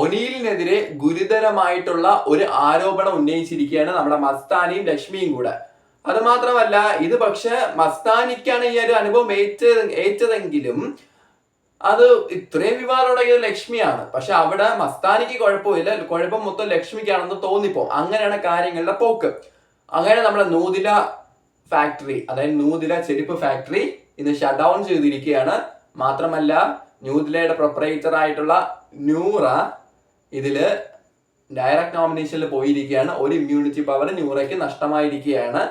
ഒനീലിനെതിരെ ഗുരുതരമായിട്ടുള്ള ഒരു ആരോപണം ഉന്നയിച്ചിരിക്കുകയാണ് നമ്മുടെ മസ്താനിയും ലക്ഷ്മിയും കൂടെ. അത് മാത്രമല്ല, ഇത് പക്ഷെ മസ്താനിക്കാണ് ഈ ഒരു അനുഭവം ഏറ്റതെങ്കിലും അത് ഇത്രയും വിവാദം ഉണ്ടാക്കിയത് ലക്ഷ്മിയാണ്. പക്ഷെ അവിടെ മസ്താനിക്ക് കുഴപ്പമില്ല, കുഴപ്പം മൊത്തം ലക്ഷ്മിക്കാണെന്ന് തോന്നിപ്പോ. അങ്ങനെയാണ് കാര്യങ്ങളുടെ പോക്ക്. അങ്ങനെ നമ്മുടെ നൂതില ഫാക്ടറി, അതായത് നൂതില ചെരുപ്പ് ഫാക്ടറി ഇന്ന് ഷട്ട് ഡൗൺ ചെയ്തിരിക്കുകയാണ്. മാത്രമല്ല ന്യൂദിലയുടെ പ്രൊപ്പറേറ്റർ ആയിട്ടുള്ള നൂറ ഇതില് ഡയറക്റ്റ് നോമിനേഷനിൽ പോയിരിക്കുകയാണ്. ഒരു ഇമ്മ്യൂണിറ്റി പവർ നൂറയ്ക്ക് നഷ്ടമായിരിക്കുകയാണ്.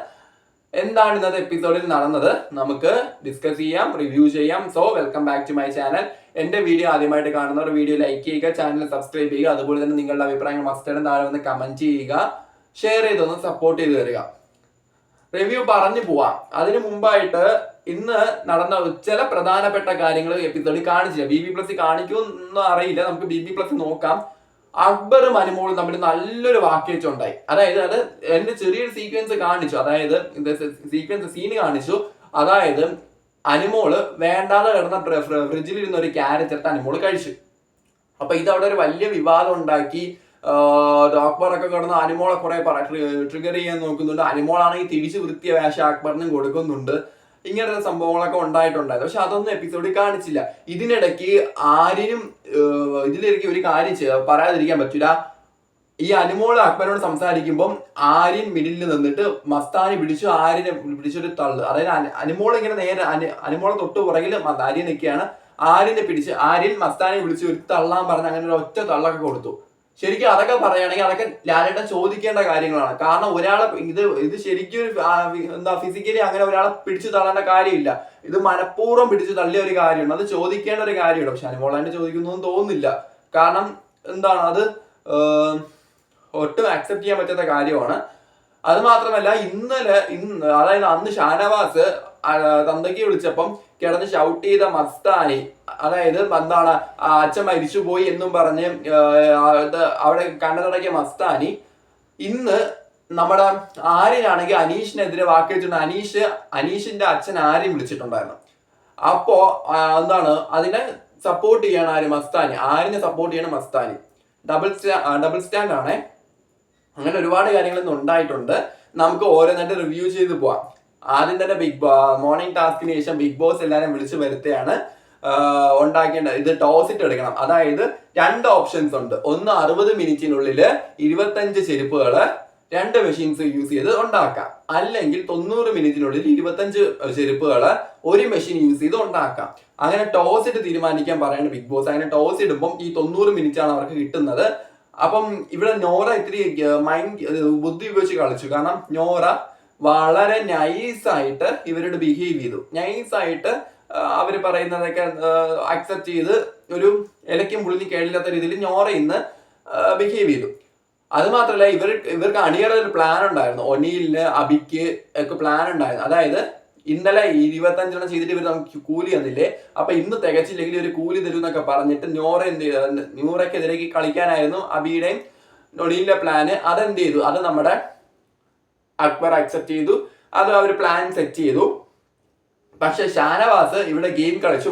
എന്താണ് ഇന്നത്തെ എപ്പിസോഡിൽ നടന്നത് നമുക്ക് ഡിസ്കസ് ചെയ്യാം, റിവ്യൂ ചെയ്യാം. So welcome back to my channel. എന്റെ വീഡിയോ ആദ്യമായിട്ട് കാണുന്നവർ വീഡിയോ ലൈക്ക് ചെയ്യുക, ചാനൽ സബ്സ്ക്രൈബ് ചെയ്യുക. അതുപോലെ തന്നെ നിങ്ങളുടെ അഭിപ്രായങ്ങൾ മസ്റ്റായിട്ടും താഴെ വന്ന് കമന്റ് ചെയ്യുക, ഷെയർ ചെയ്തൊന്ന് സപ്പോർട്ട് ചെയ്ത് തരിക. റിവ്യൂ പറഞ്ഞു പോവാം. അതിനു മുമ്പായിട്ട് ഇന്ന് നടന്ന ചില പ്രധാനപ്പെട്ട കാര്യങ്ങൾ എപ്പിസോഡിൽ കാണിച്ചില്ല. BB+ കാണിക്കുമെന്നൊന്നും അറിയില്ല, നമുക്ക് BB+ നോക്കാം. അക്ബറും അനുമോളും തമ്മിൽ നല്ലൊരു വാക്കേറ്റം ഉണ്ടായി. അതായത് അത് എന്റെ ചെറിയൊരു സീക്വൻസ് കാണിച്ചു, അതായത് സീന് കാണിച്ചു. അതായത് അനുമോള് വേണ്ടാതെ കിടന്ന ഫ്രിഡ്ജിൽ ഇരുന്ന ഒരു ക്യാരറ്റ് എടുത്ത് അനുമോള് കഴിച്ചു. അപ്പൊ ഇത് അവിടെ ഒരു വലിയ വിവാദം ഉണ്ടാക്കി. അക്ബറൊക്കെ കിടന്ന് അനുമോളെ കുറെ ട്രിഗർ ചെയ്യാൻ നോക്കുന്നുണ്ട്. അനുമോളാണെങ്കിൽ തിരിച്ചു വൃത്തിയ വേഷം അക്ബറിനും കൊടുക്കുന്നുണ്ട്. ഇങ്ങനത്തെ സംഭവങ്ങളൊക്കെ ഉണ്ടായിട്ടുണ്ടായിരുന്നു. പക്ഷെ അതൊന്നും എപ്പിസോഡിൽ കാണിച്ചില്ല. ഇതിനിടയ്ക്ക് ആര്യനും ഇതിലിടയ്ക്ക് ഒരു കാര്യം പറയാതിരിക്കാൻ പറ്റില്ല. ഈ അനുമോള് അക്ബറിനോട് സംസാരിക്കുമ്പോൾ ആര്യൻ മിഡിലിൽ നിന്നിട്ട് മസ്താനി ആര്യനെ പിടിച്ചൊരു തള്ളു. അതായത് അനുമോൾ ഇങ്ങനെ നേരെ അനുമോളെ തൊട്ട് പുറകിൽ ആര്യൻ നിൽക്കുകയാണ്. ആര്യൻ മസ്താനെ വിളിച്ച് ഒരു തള്ളാൻ പറഞ്ഞ് അങ്ങനെ ഒരു ഒറ്റ തള്ളൊക്കെ കൊടുത്തു. ശരിക്കും അതൊക്കെ പറയുകയാണെങ്കിൽ അതൊക്കെ ലാലേട്ടൻ ചോദിക്കേണ്ട കാര്യങ്ങളാണ്. കാരണം ഒരാളെ ഇത് ശരിക്കും ഫിസിക്കലി അങ്ങനെ ഒരാളെ പിടിച്ചു തള്ളേണ്ട കാര്യമില്ല. ഇത് മനഃപൂർവ്വം പിടിച്ചു തള്ളിയ ഒരു കാര്യമാണ്, അത് ചോദിക്കേണ്ട ഒരു കാര്യമാണ്. പക്ഷെ അനുമോളായിട്ട് ചോദിക്കുന്നൊന്നും തോന്നുന്നില്ല. കാരണം എന്താണ്, അത് ഒട്ടും അക്സെപ്റ്റ് ചെയ്യാൻ പറ്റാത്ത കാര്യമാണ്. അത് മാത്രമല്ല അതായത് അന്ന് ഷാനവാസ് തന്തയ്ക്ക് വിളിച്ചപ്പം കിടന്ന് ഷൗട്ട് ചെയ്ത മസ്താനി, അതായത് എന്താണ് അച്ഛൻ മരിച്ചുപോയി എന്നും പറഞ്ഞ് അവിടെ കണ്ണടക്കിയ മസ്താനി ഇന്ന് നമ്മുടെ ആര്യനാണെങ്കിൽ അനീഷിനെതിരെ വാക്കേറ്റിട്ടുണ്ട്. അനീഷിന്റെ അച്ഛൻ ആര്യം വിളിച്ചിട്ടുണ്ടായിരുന്നു. അപ്പോ എന്താണ് അതിനെ സപ്പോർട്ട് ചെയ്യാണ് ആര്യനെ സപ്പോർട്ട് ചെയ്യണം മസ്താനി. ഡബിൾ സ്റ്റാൻഡ് ആണേ. അങ്ങനെ ഒരുപാട് കാര്യങ്ങൾ ഇന്ന് ഉണ്ടായിട്ടുണ്ട്. നമുക്ക് ഓരോന്നായിട്ട് റിവ്യൂ ചെയ്ത് പോവാം. ആദ്യം തന്നെ മോർണിംഗ് ടാസ്കിന് ശേഷം ബിഗ് ബോസ് എല്ലാവരും വിളിച്ചു വരുത്തുകയാണ്. ഉണ്ടാക്കേണ്ട ഇത് ടോസ് ഇട്ട് എടുക്കണം. അതായത് 2 ഓപ്ഷൻസ് ഉണ്ട്. ഒന്ന് 60 മിനിറ്റിനുള്ളിൽ 25 ചെരുപ്പുകള് 2 മെഷീൻസ് യൂസ് ചെയ്ത് ഉണ്ടാക്കാം. അല്ലെങ്കിൽ 90 മിനിറ്റിനുള്ളിൽ 25 ചെരുപ്പുകള് 1 മെഷീൻ യൂസ് ചെയ്ത് ഉണ്ടാക്കാം. അങ്ങനെ ടോസ് ഇട്ട് തീരുമാനിക്കാൻ പറയാണ് ബിഗ് ബോസ്. അങ്ങനെ ടോസ് ഇടുമ്പം ഈ 90 മിനിറ്റ് ആണ് അവർക്ക് കിട്ടുന്നത്. അപ്പം ഇവിടെ നോറ ഇത്തിരി ബുദ്ധി ഉപയോഗിച്ച് കളിച്ചു. കാരണം നോറ വളരെ നൈസായിട്ട് ഇവരോട് ബിഹേവ് ചെയ്തു. നൈസായിട്ട് അവർ പറയുന്നതൊക്കെ അക്സെപ്റ്റ് ചെയ്ത് ഒരു ഇലയ്ക്കും പുളിഞ്ഞ് കേടില്ലാത്ത രീതിയിൽ നോറ ഇന്ന് ബിഹേവ് ചെയ്തു. അത് മാത്രമല്ല ഇവർക്ക് അണിയറ ഒരു പ്ലാൻ ഉണ്ടായിരുന്നു. ഒനീലിന് അബിക്ക് ഒക്കെ പ്ലാൻ ഉണ്ടായിരുന്നു. അതായത് ഇന്നലെ 25 ചെയ്തിട്ട് ഇവർ നമുക്ക് കൂലി തന്നില്ലേ, അപ്പൊ ഇന്ന് തികച്ചില്ലെങ്കിൽ ഒരു കൂലി തരും എന്നൊക്കെ പറഞ്ഞിട്ട് ന്യൂറയ്ക്കെതിരേക്ക് കളിക്കാനായിരുന്നു അബിയുടെയും ഒനീലിന്റെ പ്ലാന്. അതെന്ത് ചെയ്തു, അത് നമ്മുടെ അക്ബർ അക്സെപ്റ്റ് ചെയ്തു. അത് അവർ പ്ലാൻ സെറ്റ് ചെയ്തു. പക്ഷെ ഷാനവാസ് ഇവിടെ ഗെയിം കളിച്ചു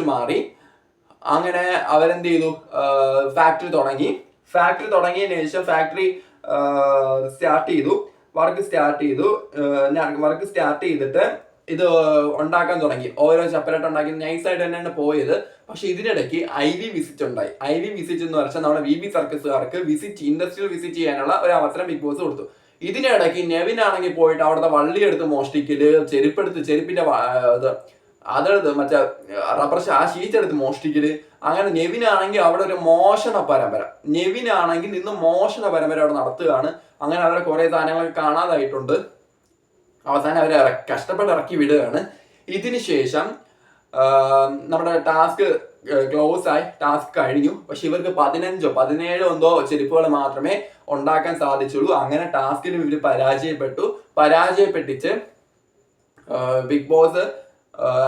മാറി. അങ്ങനെ അവരെന്ത് ചെയ്തു, ഫാക്ടറി തുടങ്ങിയതിനു ശേഷം ഫാക്ടറി വർക്ക് സ്റ്റാർട്ട് ചെയ്തിട്ട് ഇത് ഉണ്ടാക്കാൻ തുടങ്ങി. ഓരോ സെപ്പറേറ്റ് ഉണ്ടാക്കി നൈസായിട്ട് തന്നെയാണ് പോയത്. പക്ഷെ ഇതിനിടയ്ക്ക് IV വിസിറ്റ് ഉണ്ടായി. IV വിസിറ്റ് എന്ന് പറഞ്ഞാൽ നമ്മുടെ VB സർക്കസുകാർക്ക് ഇൻഡസ്ട്രിയൽ വിസിറ്റ് ചെയ്യാനുള്ള ഒരു അവസരം ബിഗ് ബോസ് കൊടുത്തു. ഇതിനിടയ്ക്ക് നെവിൻ ആണെങ്കിൽ പോയിട്ട് അവിടുത്തെ വള്ളി എടുത്ത് മോഷ്ടിക്കല്, ചെരുപ്പിന്റെ അതെടുത്ത് മറ്റേ റബ്ബർ ഷീറ്റ് എടുത്ത് മോഷ്ടിക്കല്. അങ്ങനെ നെവിനാണെങ്കിൽ അവിടെ ഒരു മോഷണ പരമ്പര അവിടെ നടത്തുകയാണ്. അങ്ങനെ അവരെ കുറെ സാധനങ്ങളൊക്കെ കാണാതായിട്ടുണ്ട്. അവസാനം അവരെ കഷ്ടപ്പെട്ട് ഇറക്കി വിടുകയാണ്. ഇതിന് ശേഷം നമ്മുടെ ടാസ്ക് ടാസ്ക് കഴിഞ്ഞു. പക്ഷെ ഇവർക്ക് 17 എന്തോ ചെരുപ്പുകൾ മാത്രമേ ഉണ്ടാക്കാൻ സാധിച്ചുള്ളൂ. അങ്ങനെ ടാസ്കിൽ ഇവർ പരാജയപ്പെട്ടിച്ച് ബിഗ് ബോസ്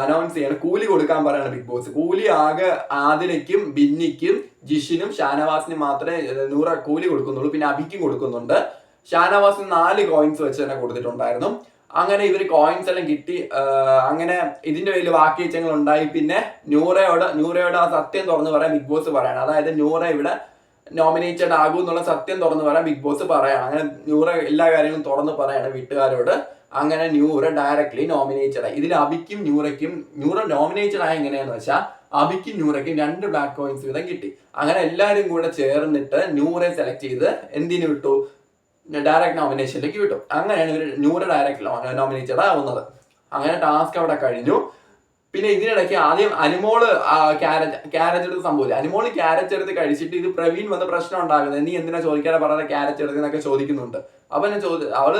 അനൗൺസ് ചെയ്യാണ്, കൂലി കൊടുക്കാൻ പറയാണ് ബിഗ് ബോസ്. കൂലി ആകെ ആദിലയ്ക്കും ബിന്നിക്കും ജിഷിനും ഷാനവാസിനും മാത്രമേ നൂറ കൂലി കൊടുക്കുന്നുള്ളൂ. പിന്നെ അബിക്കും കൊടുക്കുന്നുണ്ട്. ഷാനവാസിന് 4 കോയിൻസ് വെച്ച് തന്നെ കൊടുത്തിട്ടുണ്ടായിരുന്നു. അങ്ങനെ ഇവർ കോയിൻസ് എല്ലാം കിട്ടി. അങ്ങനെ ഇതിന്റെ പേരിൽ വാക്കേറ്റങ്ങൾ ഉണ്ടായി. പിന്നെ നൂറയോട് ആ സത്യം തുറന്ന് പറയാൻ ബിഗ് ബോസ് പറയണം. അതായത് നൂറ ഇവിടെ നോമിനേറ്റഡ് ആകും എന്നുള്ള സത്യം തുറന്ന് പറയാൻ ബിഗ് ബോസ് പറയണം. അങ്ങനെ നൂറ എല്ലാ കാര്യങ്ങളും തുറന്ന് പറയാണ് വീട്ടുകാരോട്. അങ്ങനെ നൂറ ഡയറക്ട്ലി നോമിനേറ്റഡ് ആയി. ഇതിൽ അബിക്കും നൂറ നോമിനേറ്റഡ് ആയ എങ്ങനെയാന്ന് വെച്ചാൽ അബിക്കും നൂറയ്ക്കും 2 ബ്ലാക്ക് കോയിൻസ് വീതം കിട്ടി. അങ്ങനെ എല്ലാവരും കൂടെ ചേർന്നിട്ട് നൂറെ സെലക്ട് ചെയ്ത് എന്തിനു വിട്ടു? ഡയറക്റ്റ് നോമിനേഷനിലേക്ക് വിട്ടു. അങ്ങനെയാണ് ഇവർ നൂറ് ഡയറക്റ്റ് നോമിനേറ്റഡ് ആവുന്നത്. അങ്ങനെ ടാസ്ക് അവിടെ കഴിഞ്ഞു. പിന്നെ ഇതിനിടയ്ക്ക് ആദ്യം അനുമോള് ക്യാരറ്റ് എടുത്ത് സംഭവിച്ചു. അനുമോള് ക്യാരറ്റ് എടുത്ത് കഴിച്ചിട്ട് ഇത് പ്രവീൺ വന്ന് പ്രശ്നം ഉണ്ടാകുന്നത്, നീ എന്തിനാ ചോദിക്കാതെ പറയാതെ ക്യാരറ്റ് എടുക്കുന്നൊക്കെ ചോദിക്കുന്നുണ്ട്. അപ്പൊ ഞാൻ അവള്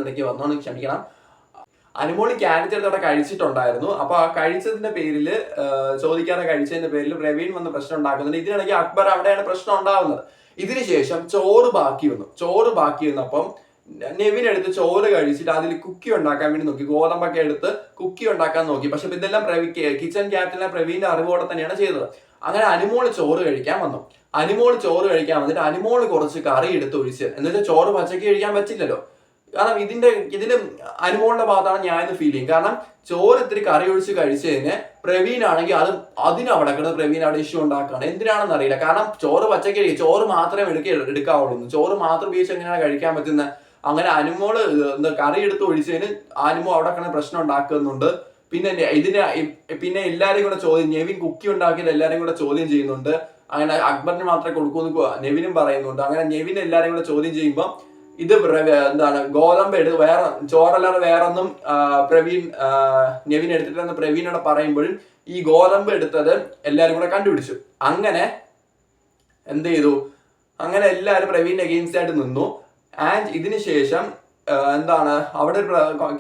ഇടയ്ക്ക് വന്നോന്ന് ക്ഷമിക്കണം. അനുമോള് ക്യാരറ്റ് എടുത്ത് അവിടെ കഴിച്ചിട്ടുണ്ടായിരുന്നു. അപ്പൊ ആ കഴിച്ചതിന്റെ പേരിൽ ചോദിക്കാതെ കഴിച്ചതിന്റെ പേരിൽ പ്രവീൺ വന്ന് പ്രശ്നം ഉണ്ടാക്കുന്നുണ്ട്. ഇതിനിടയ്ക്ക് അക്ബർ അവിടെയാണ് പ്രശ്നം ഉണ്ടാവുന്നത്. ഇതിനുശേഷം ചോറ് ബാക്കി വന്നപ്പം നെവിൻ എടുത്ത് ചോറ് കഴിച്ചിട്ട് അതിൽ കുക്കി ഉണ്ടാക്കാൻ വേണ്ടി നോക്കി. ഗോതമ്പൊക്കെ എടുത്ത് കുക്കി ഉണ്ടാക്കാൻ നോക്കി. പക്ഷെ ഇതെല്ലാം കിച്ചൺ ക്യാപ്റ്റനെ പ്രവീണിന്റെ അറിവോടെ തന്നെയാണ് ചെയ്തത്. അങ്ങനെ അനുമോള് ചോറ് കഴിക്കാൻ വന്നിട്ട് അനുമോള് കുറച്ച് കറി എടുത്ത് ഒഴിച്ച്, എന്നുവെച്ചാൽ ചോറ് പച്ചക്ക് കഴിക്കാൻ പറ്റില്ലല്ലോ. കാരണം ഇതില് അനുമോളുടെ ഭാഗത്താണ് ഞാൻ ഫീൽ ചെയ്യും. കാരണം ചോറ് ഇത്തിരി കറി ഒഴിച്ച് കഴിച്ചതിന് പ്രവീൺ ആണെങ്കിൽ അതിനവിടെ കിടന്ന് പ്രവീൺ അവിടെ ഇഷ്യൂ ഉണ്ടാക്കുകയാണ്. എന്തിനാണെന്ന് അറിയില്ല. കാരണം ചോറ് പച്ചക്ക് ചോറ് മാത്രമേ എടുക്കാവുള്ളൂ. ചോറ് മാത്രം ഉപയോഗിച്ച് എങ്ങനെയാണ് കഴിക്കാൻ പറ്റുന്നത്? അങ്ങനെ അനുമോള് കറി എടുത്ത് ഒഴിച്ചതിന് അനുമോ അവിടെ കിടന്ന് പ്രശ്നം ഉണ്ടാക്കുന്നുണ്ട്. പിന്നെ എല്ലാരും കൂടെ ചോദ്യം, നെവിൻ കുക്കി ഉണ്ടാക്കിയത് എല്ലാരും കൂടെ ചോദ്യം ചെയ്യുന്നുണ്ട്. അങ്ങനെ അക്ബറിന് മാത്രമേ കൊടുക്കൂന്ന് നെവിനും പറയുന്നുണ്ട്. അങ്ങനെ നെവിൻ എല്ലാരും കൂടെ ചോദ്യം ചെയ്യുമ്പോൾ ഇത് ഗോതമ്പ് എടുത്ത് ചോറല്ലാതെ വേറൊന്നും നെവിൻ എടുത്തിട്ടെന്ന് പ്രവീണോട് പറയുമ്പോഴും ഈ ഗോതമ്പ് എടുത്തത് എല്ലാരും കൂടെ കണ്ടുപിടിച്ചു. അങ്ങനെ എന്ത് ചെയ്തു? അങ്ങനെ എല്ലാരും പ്രവീണിന്റെ അഗെയിൻസ്റ്റ് ആയിട്ട് നിന്നു. ആൻഡ് ഇതിന് ശേഷം അവിടെ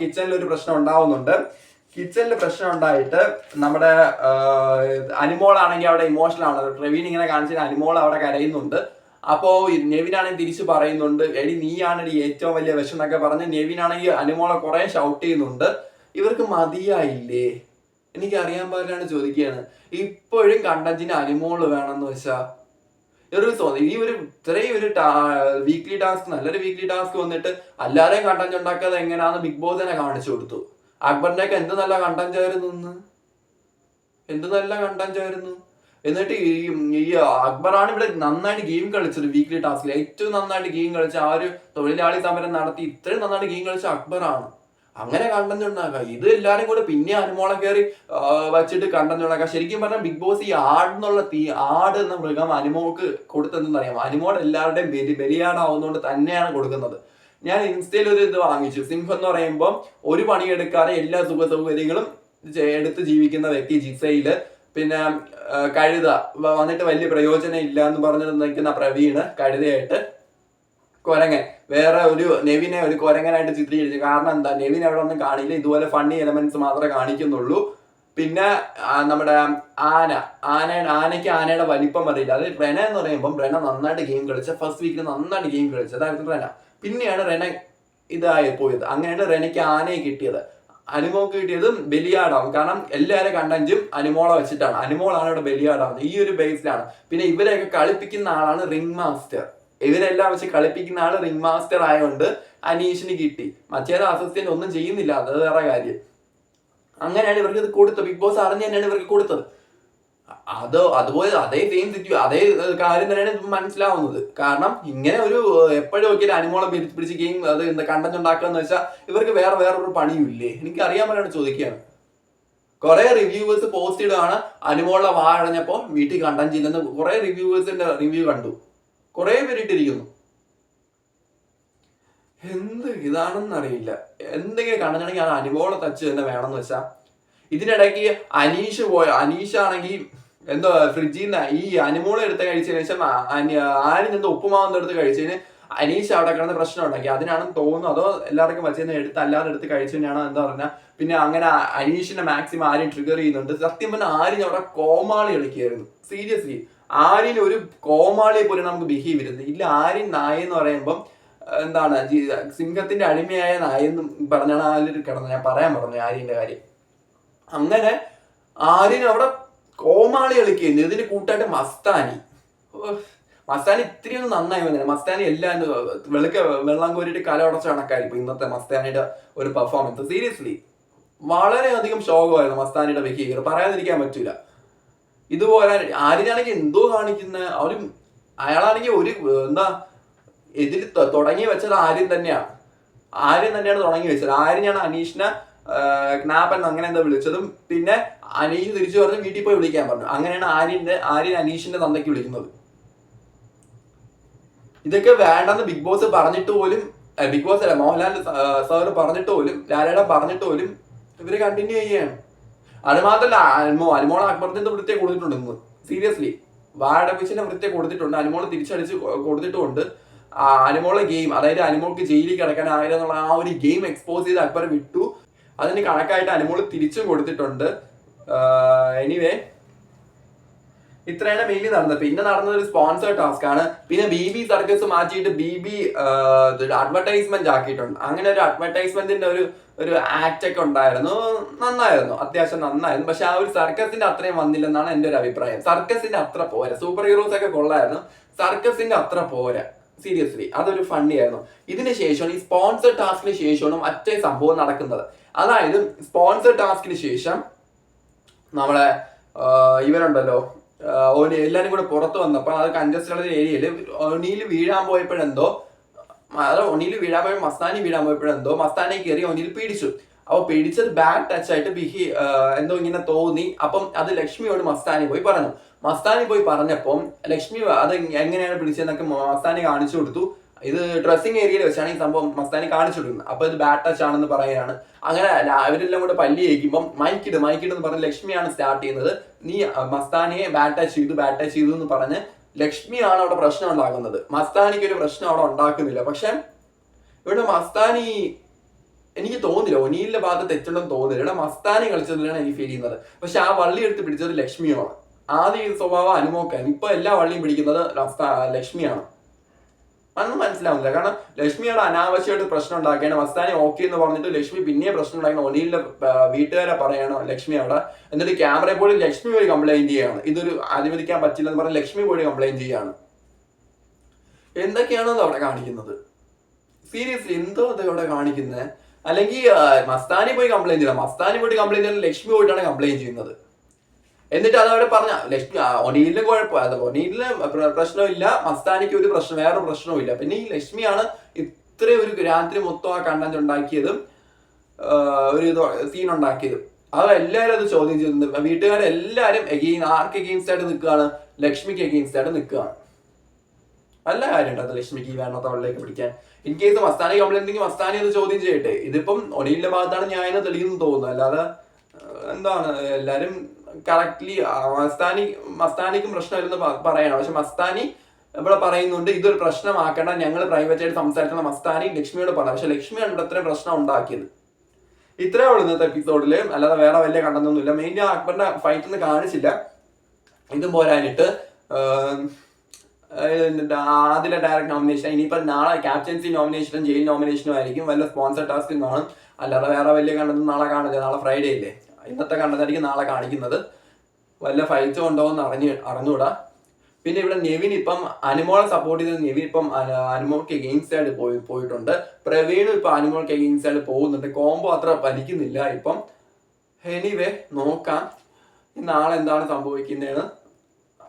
കിച്ചണിൽ ഒരു പ്രശ്നം ഉണ്ടാവുന്നുണ്ട്. കിച്ചണിൽ പ്രശ്നം ഉണ്ടായിട്ട് നമ്മുടെ അനുമോളാണെങ്കിൽ അവിടെ ഇമോഷണൽ ആണ്. പ്രവീൺ ഇങ്ങനെ കാണിച്ചിട്ട് അനുമോൾ അവിടെ കരയുന്നുണ്ട്. അപ്പോ നെവിനാണെങ്കിൽ തിരിച്ചു പറയുന്നുണ്ട്, എടി നീയാണെടി ഏറ്റവും വലിയ വിഷം എന്നൊക്കെ പറഞ്ഞ് നെവിനാണെങ്കിൽ അനുമോളെ കുറെ ഷൗട്ട് ചെയ്യുന്നുണ്ട്. ഇവർക്ക് മതിയായില്ലേ? എനിക്ക് അറിയാൻ പാടില്ലാണ് ചോദിക്കുകയാണ്. ഇപ്പോഴും കണ്ടന്റിന് അനുമോള് വേണമെന്ന് വെച്ചാ ഇത്രയും ഒരു വീക്ക്ലി ടാസ്ക്, നല്ലൊരു വീക്ക്ലി ടാസ്ക് വന്നിട്ട് എല്ലാരെയും കണ്ടന്റ് ഉണ്ടാക്കാതെ എങ്ങനെയാന്ന് ബിഗ് ബോസ് തന്നെ കാണിച്ചു കൊടുത്തു. അക്ബറിന്റെ ഒക്കെ എന്ത് നല്ല കണ്ടന്റ് ആയിരുന്നു. എന്നിട്ട് ഈ അക്ബറാണ് ഇവിടെ നന്നായിട്ട് ഗെയിം കളിച്ചത്. വീക്ക്ലി ടാസ്കിൽ ഏറ്റവും നന്നായിട്ട് ഗെയിം കളിച്ച, ആ ഒരു തൊഴിലാളി സമരം നടത്തി ഇത്രയും നന്നായിട്ട് ഗെയിം കളിച്ച അക്ബറാണ്. അങ്ങനെ കണ്ടന്റ് ഉണ്ടാക്കുക. ഇത് എല്ലാരും കൂടെ പിന്നെ അനുമോളെ കയറി വച്ചിട്ട് കണ്ടന്റ് ഉണ്ടാക്കുക. ശരിക്കും പറഞ്ഞാൽ ബിഗ് ബോസ് ഈ ആട് എന്ന മൃഗം അനുമോൾക്ക് കൊടുത്തെന്ന് അറിയാം. അനുമോൾ എല്ലാവരുടെയും ബലിയാടാവുന്നതുകൊണ്ട് തന്നെയാണ് കൊടുക്കുന്നത്. ഞാൻ ഇൻസ്റ്റയിൽ ഒരു ഇത് വാങ്ങിച്ചു. സിംഹം എന്ന് പറയുമ്പോൾ ഒരു പണിയെടുക്കാതെ എല്ലാ സുഖ സൗകര്യങ്ങളും എടുത്ത് ജീവിക്കുന്ന വ്യക്തി ജിസയില്. പിന്നെ കഴുത വന്നിട്ട് വലിയ പ്രയോജനം ഇല്ല എന്ന് പറഞ്ഞു നിൽക്കുന്ന പ്രവീണ് കഴുതയായിട്ട്. കൊരങ്ങൻ വേറെ നെവിനെ ഒരു കൊരങ്ങനായിട്ട് ചിത്രീകരിച്ചു. കാരണം എന്താ? നെവിൻ അവിടെ ഒന്നും കാണില്ല, ഇതുപോലെ ഫണ്ണി എലമെന്റ്സ് മാത്രമേ കാണിക്കുന്നുള്ളൂ. പിന്നെ നമ്മുടെ ആനയ്ക്ക് ആനയുടെ വലിപ്പം അറിയില്ല. അത് റെന എന്ന് പറയുമ്പോൾ റെന നന്നായിട്ട് ഗെയിം കളിച്ച, ഫസ്റ്റ് വീക്കിൽ നന്നായിട്ട് ഗെയിം കളിച്ചത് അതായിരുന്നു റെന. പിന്നെയാണ് റെന ഇതായി പോയത്. അങ്ങനെയാണ് റെനയ്ക്ക് ആനയെ കിട്ടിയത്. അനുമോക്ക് കിട്ടിയതും ബലിയാടാവും. കാരണം എല്ലാവരും കണ്ടന്റും അനുമോളെ വെച്ചിട്ടാണ്. അനുമോളാണ് ഇവിടെ ബലിയാടാവുന്നത്. ഈ ഒരു ബേസിലാണ്. പിന്നെ ഇവരെയൊക്കെ കളിപ്പിക്കുന്ന ആളാണ് റിംഗ് മാസ്റ്റർ. ഇവരെല്ലാം വെച്ച് കളിപ്പിക്കുന്ന ആള് റിംഗ് മാസ്റ്റർ ആയതുകൊണ്ട് അനീഷിന് കിട്ടി. മറ്റേത് അസിസ്റ്റന്റ് ഒന്നും ചെയ്യുന്നില്ല, അത് വേറെ കാര്യം. അങ്ങനെയാണ് ഇവർക്ക് ഇത് കൊടുത്തത്. ബിഗ് ബോസ് അറിഞ്ഞ് തന്നെയാണ് ഇവർക്ക് കൊടുത്തത്. അതുപോലെ അതേ കാര്യം തന്നെയാണ് മനസ്സിലാവുന്നത്. കാരണം ഇങ്ങനെ എപ്പോഴും നോക്കിയാൽ അനുമോളെ പിടിച്ച് ഗെയിം കണ്ടന്റ് ഉണ്ടാക്കാന്ന് വെച്ചാൽ ഇവർക്ക് വേറൊരു പണിയുമില്ലേ? എനിക്ക് അറിയാൻ വേണ്ടിയാണ് ചോദിക്കുകയാണ്. കുറെ റിവ്യൂവേഴ്സ് പോസ്റ്റ് ഇടുകയാണ്, അനുമോളെ വാഴഞ്ഞപ്പോ വീട്ടിൽ കണ്ടന്റ് ഇല്ലെന്ന് കുറെ റിവ്യൂവേഴ്സിന്റെ റിവ്യൂ കണ്ടു. കുറെ പേരിട്ടിരിക്കുന്നു. എന്ത് ഇതാണെന്നറിയില്ല. എന്തെങ്കിലും കണ്ടന്റാണെങ്കിൽ അത് അനുമോളെ ടച്ച് തന്നെ വേണമെന്ന് വെച്ചാ. ഇതിനിടയ്ക്ക് അനീഷാണെങ്കിൽ എന്തോ ഫ്രിഡ്ജിൽ നിന്ന് ഈ അനുമോളെ എടുത്ത് കഴിച്ചതിന് ശേഷം ആരും നിന്ന് ഉപ്പുമാവെന്ന് എടുത്ത് കഴിച്ചതിന് അനീഷ് അവിടെ കിടന്ന് പ്രശ്നം ഉണ്ടാക്കി. അതിനാണെന്ന് തോന്നുന്നു. അതോ എല്ലാവർക്കും വച്ചതിന് അല്ലാതെ എടുത്ത് കഴിച്ചതിനാണോ എന്താ പറഞ്ഞാൽ. പിന്നെ അങ്ങനെ അനീഷിനെ മാക്സിമം ആരും ട്രിഗർ ചെയ്യുന്നുണ്ട്. സത്യം പറഞ്ഞാൽ ആര്യൻ അവിടെ കോമാളി കളിക്കുകയായിരുന്നു. സീരിയസ്ലി ആര്യൻ ഒരു കോമാളിയെ പോലും നമുക്ക് ബിഹേവ് ചെയ്തത് ഇല്ല. ആര്യൻ നായ എന്ന് പറയുമ്പം സിംഹത്തിന്റെ അടിമയായ നായെന്ന് പറഞ്ഞാണ് ആര്യൻ കിടന്നത്. ഞാൻ പറയാൻ പറഞ്ഞു ആര്യന്റെ കാര്യം. അങ്ങനെ ആര്യൻ അവിടെ കോമാളി കളിക്കുന്നു. ഇതിന് കൂട്ടായിട്ട് മസ്താനി മസ്താനി ഇത്തിരി ഒന്ന് നന്നായി വന്നില്ല. മസ്താനി എല്ലാം വെള്ളം കോരിയിട്ട് കല ഉടച്ച കണക്കായിരിക്കും ഇന്നത്തെ മസ്താനിയുടെ ഒരു പെർഫോമൻസ്. സീരിയസ്ലി വളരെയധികം ശോകമായിരുന്നു മസ്താനിയുടെ ബിഹേവിയർ, പറയാതിരിക്കാൻ പറ്റൂല. ഇതുപോലെ ആര്യനാണെങ്കിൽ എന്തോ കാണിക്കുന്ന അയാളാണെങ്കിൽ ഒരു എന്താ ഇതിൽ തുടങ്ങി വെച്ചത് ആര്യൻ തന്നെയാണ് തുടങ്ങി വെച്ചത്. ആര്യനാണ് അനീഷിനെ ക്നാപ്പൻ അങ്ങനെ എന്താ വിളിച്ചതും, പിന്നെ അനീഷ് തിരിച്ചു പറഞ്ഞ് വീട്ടിൽ പോയി വിളിക്കാൻ പറഞ്ഞു. അങ്ങനെയാണ് ആര്യൻ അനീഷിന്റെ തന്തയ്ക്ക് വിളിക്കുന്നത്. ഇതൊക്കെ വേണ്ടെന്ന് ബിഗ് ബോസ് പറഞ്ഞിട്ട് പോലും, ബിഗ് ബോസ് അല്ല മോഹൻലാൽ സാറ് പറഞ്ഞിട്ട് പോലും, ലാലേട്ടൻ പറഞ്ഞിട്ട് പോലും ഇവര് കണ്ടിന്യൂ ചെയ്യാണ്. അത് മാത്രല്ല അനുമോൾ അക്ബറിന്റെ വൃത്തിയെ കൊടുത്തിട്ടുണ്ട് ഇന്ന്. സീരിയസ്ലി വാഴപ്പിച്ചിന്റെ വൃത്തിയെ കൊടുത്തിട്ടുണ്ട്. അനുമോള് തിരിച്ചടിച്ച് കൊടുത്തിട്ടുണ്ട്. അനുമോളെ ഗെയിം, അതായത് അനുമോൾക്ക് ജയിലിൽ കിടക്കാനായിരുന്നുള്ള ആ ഒരു ഗെയിം എക്സ്പോസ് ചെയ്ത് അക്ബർ വിട്ടു. അതിന് കണക്കായിട്ട് അനുമോള് തിരിച്ചും കൊടുത്തിട്ടുണ്ട്. എനിവേ ഇത്രയാണ് മെയിൻലി നടന്നത്. പിന്നെ നടന്നത് ഒരു സ്പോൺസർ ടാസ്ക് ആണ്. പിന്നെ BB സർക്കസ് മാറ്റിയിട്ട് BB അഡ്വർടൈസ്മെന്റ് ആക്കിയിട്ടുണ്ട്. അങ്ങനെ ഒരു അഡ്വർടൈസ്മെന്റിന്റെ ഒരു ആക്ട് ഒക്കെ ഉണ്ടായിരുന്നു. നന്നായിരുന്നു, അത്യാവശ്യം നന്നായിരുന്നു. പക്ഷെ ആ ഒരു സർക്കസിന്റെ അത്രയും വന്നില്ലെന്നാണ് എന്റെ ഒരു അഭിപ്രായം. സർക്കസിന്റെ അത്ര പോരാ. സൂപ്പർ ഹീറോസ് ഒക്കെ കൊള്ളായിരുന്നു, സർക്കസിന്റെ അത്ര പോരാ. സീരിയസ്ലി അതൊരു ഫണ്ണി ആയിരുന്നു. ഇതിന് ശേഷം ഈ സ്പോൺസർ ടാസ്കിന് ശേഷമാണ് മറ്റേ സംഭവം നടക്കുന്നത്. അതായത് സ്പോൺസർ ടാസ്കിന് ശേഷം നമ്മളെ ഇവരുണ്ടല്ലോ എല്ലാരും കൂടെ പുറത്ത് വന്നപ്പോൾ അത് കൺജസ്റ്റഡ് ഏരിയയില് ഒനിയിൽ വീഴാൻ പോയപ്പോഴെന്തോ മസ്താനി വീഴാൻ പോയപ്പോഴെന്തോ മസ്താനെ കയറി ഒനിയിൽ പീഡിച്ചു. അപ്പൊ പിടിച്ചത് ബാഡ് ടച്ച് ആയിട്ട് എന്തോ ഇങ്ങനെ തോന്നി. അപ്പം അത് ലക്ഷ്മിയോട് മസ്താനി പോയി പറഞ്ഞപ്പം ലക്ഷ്മി അത് എങ്ങനെയാണ് പിടിച്ചതെന്നൊക്കെ മസ്താനി കാണിച്ചു കൊടുത്തു. ഇത് ഡ്രസ്സിംഗ് ഏരിയയിൽ വെച്ചാണ് ഈ സംഭവം മസ്താനി കാണിച്ചു കൊടുക്കുന്നത്. അപ്പൊ ഇത് ബാഡ് ടച്ച് ആണെന്ന് പറയാനാണ്. അങ്ങനെ അവരെല്ലാം കൂടെ പല്ലി കഴിക്കുമ്പോൾ മൈക്കിട് എന്ന് പറഞ്ഞ് ലക്ഷ്മിയാണ് സ്റ്റാർട്ട് ചെയ്യുന്നത്. നീ മസ്താനിയെ ബാഡ് ടച്ച് ചെയ്തു എന്ന് പറഞ്ഞ് ലക്ഷ്മിയാണ് അവിടെ പ്രശ്നം ഉണ്ടാക്കുന്നത്. മസ്താനിക്ക് ഒരു പ്രശ്നം അവിടെ ഉണ്ടാക്കുന്നില്ല. പക്ഷെ ഇവിടെ മസ്താനി എനിക്ക് തോന്നില്ല, ഒനിയിലെ ഭാഗത്ത് തെറ്റുണ്ടെന്ന് തോന്നില്ല. ഇവിടെ മസ്താനി കളിച്ചതിലാണ് എനിക്ക് ഫീൽ ചെയ്യുന്നത്. പക്ഷെ ആ വള്ളി എടുത്ത് പിടിച്ചത് ലക്ഷ്മിയാണ്. ആദ്യം ഈ സ്വഭാവം അനുമോക്കാൻ, ഇപ്പൊ എല്ലാ വള്ളിയും പിടിക്കുന്നത് ലക്ഷ്മിയാണ്. അതൊന്നും മനസ്സിലാവുന്നില്ല. കാരണം ലക്ഷ്മിയുടെ അനാവശ്യമായിട്ട് പ്രശ്നം ഉണ്ടാക്കിയാണ്. മസ്താനി ഓക്കെ എന്ന് പറഞ്ഞിട്ട് ലക്ഷ്മി പിന്നെ പ്രശ്നം ഉണ്ടാക്കുന്ന ഒനിയിലെ വീട്ടുകാരെ പറയണം ലക്ഷ്മി അവിടെ. എന്നിട്ട് ക്യാമറയിൽ പോയി ലക്ഷ്മി പോയി കംപ്ലൈന്റ് ചെയ്യാണ്. ഇതൊരു അനുവദിക്കാൻ പറ്റില്ലെന്ന് പറഞ്ഞ് ലക്ഷ്മി പോയി കംപ്ലൈന്റ് ചെയ്യാണ്. എന്തൊക്കെയാണോ അവിടെ കാണിക്കുന്നത്? സീരിയസ്ലി എന്തോ അത് അവിടെ കാണിക്കുന്നത്? അല്ലെങ്കിൽ മസ്താനി പോയി കംപ്ലൈന്റ് ചെയ്യണം. മസ്താനി പോയിട്ട് കംപ്ലൈന്റ് ചെയ്താൽ ലക്ഷ്മി പോയിട്ടാണ് കംപ്ലൈന്റ് ചെയ്യുന്നത്. എന്നിട്ട് അതവിടെ പറഞ്ഞ ലക്ഷ്മി ഒനിയിലും കുഴപ്പമില്ല, ഒനിയിലും പ്രശ്നമില്ല, മസ്താനിക്ക് ഒരു പ്രശ്നം വേറെ പ്രശ്നവും ഇല്ല. പിന്നെ ഈ ലക്ഷ്മിയാണ് ഇത്രയും ഒരു രാത്രി മൊത്തം ആ കണ്ടന്റ് ഉണ്ടാക്കിയതും ഒരു സീൻ ഉണ്ടാക്കിയതും. അത് എല്ലാവരും അത് ചോദ്യം ചെയ്യുന്നത്. വീട്ടുകാരെല്ലാരും ആർക്ക് എഗെയിൻസ്റ്റ് ആയിട്ട് നിൽക്കുകയാണ്? ലക്ഷ്മിക്ക് എഗെയിൻസ്റ്റ് ആയിട്ട് നിൽക്കുകയാണ്. നല്ല കാര്യമുണ്ട് അത് ലക്ഷ്മിക്ക് ഈ വേണ്ടത്തവളിലേക്ക് പിടിക്കാൻ. In case Mastani complaint Mastani അത് ചോദ്യം ചെയ്യട്ടെ. ഇതിപ്പം ഒനിയിലെ ഭാഗത്താണ് ഞാൻ തെളിയുന്നു തോന്നുന്നു. അല്ലാതെ എന്താണ് എല്ലാരും കറക്റ്റ്ലി മസ്താനിക്കും പ്രശ്നമില്ലെന്ന് പറയണം. പക്ഷെ മസ്താനി ഇവിടെ പറയുന്നുണ്ട് ഇതൊരു പ്രശ്നമാക്കേണ്ട, ഞങ്ങൾ പ്രൈവറ്റ് ആയിട്ട് സംസാരിക്കുന്ന മസ്താനി ലക്ഷ്മിയോട് പറഞ്ഞു. പക്ഷെ ലക്ഷ്മിയാണ് ഇവിടെ ഇത്രയും പ്രശ്നം ഉണ്ടാക്കിയത്. ഇത്രേ ഉള്ളൂ ഇന്നത്തെ എപ്പിസോഡില്. അല്ലാതെ വേറെ വലിയ കണ്ടൊന്നുമില്ല. മെയിൻ അക്ബറിന്റെ ഫൈറ്റ് ഒന്നും കാണിച്ചില്ല. ഇതും പോരാനിട്ട് ആദ്യത്തെ ഡയറക്ട് നോമിനേഷൻ, ഇനിയിപ്പോ നാളെ ക്യാപ്റ്റൻസി നോമിനേഷനും ജയിൽ നോമിനേഷനും ആയിരിക്കും. വല്ല സ്പോൺസർ ടാസ്കും കാണും. അല്ലാതെ വേറെ വലിയ കണ്ടൊന്നും നാളെ കാണില്ല. നാളെ ഫ്രൈഡേ ഇല്ലേ, ഇന്നത്തെ കണ്ടതായിരിക്കും നാളെ കാണിക്കുന്നത്. വല്ല ഫൈറ്റ് ഉണ്ടോന്ന് അറിഞ്ഞൂടാ. പിന്നെ ഇവിടെ നെവിൻ ഇപ്പം അനുമോളെ സപ്പോർട്ട് ചെയ്ത് നെവിൻ ഇപ്പം അനുമോൾക്ക് എഗെയിൻസ്റ്റ് ആയിട്ട് പോയിട്ടുണ്ട്. പ്രവീണും ഇപ്പൊ അനുമോൾക്ക് എഗെയിൻസ്റ്റ് ആയിട്ട് പോകുന്നുണ്ട്. കോംബോ അത്ര വലിക്കുന്നില്ല ഇപ്പം. എനിവേ നോക്കാം നാളെ എന്താണ് സംഭവിക്കുന്നതെന്ന്.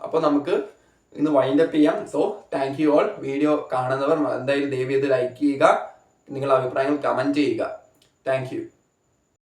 അപ്പൊ നമുക്ക് ഇന്ന് വൈൻഡപ്പ് ചെയ്യാം. So thank you all. Video കാണുന്നവർ എന്തായാലും ദയവ് ചെയ്ത് ലൈക്ക് ചെയ്യുക, നിങ്ങളുടെ അഭിപ്രായങ്ങൾ കമന്റ് ചെയ്യുക. Thank you.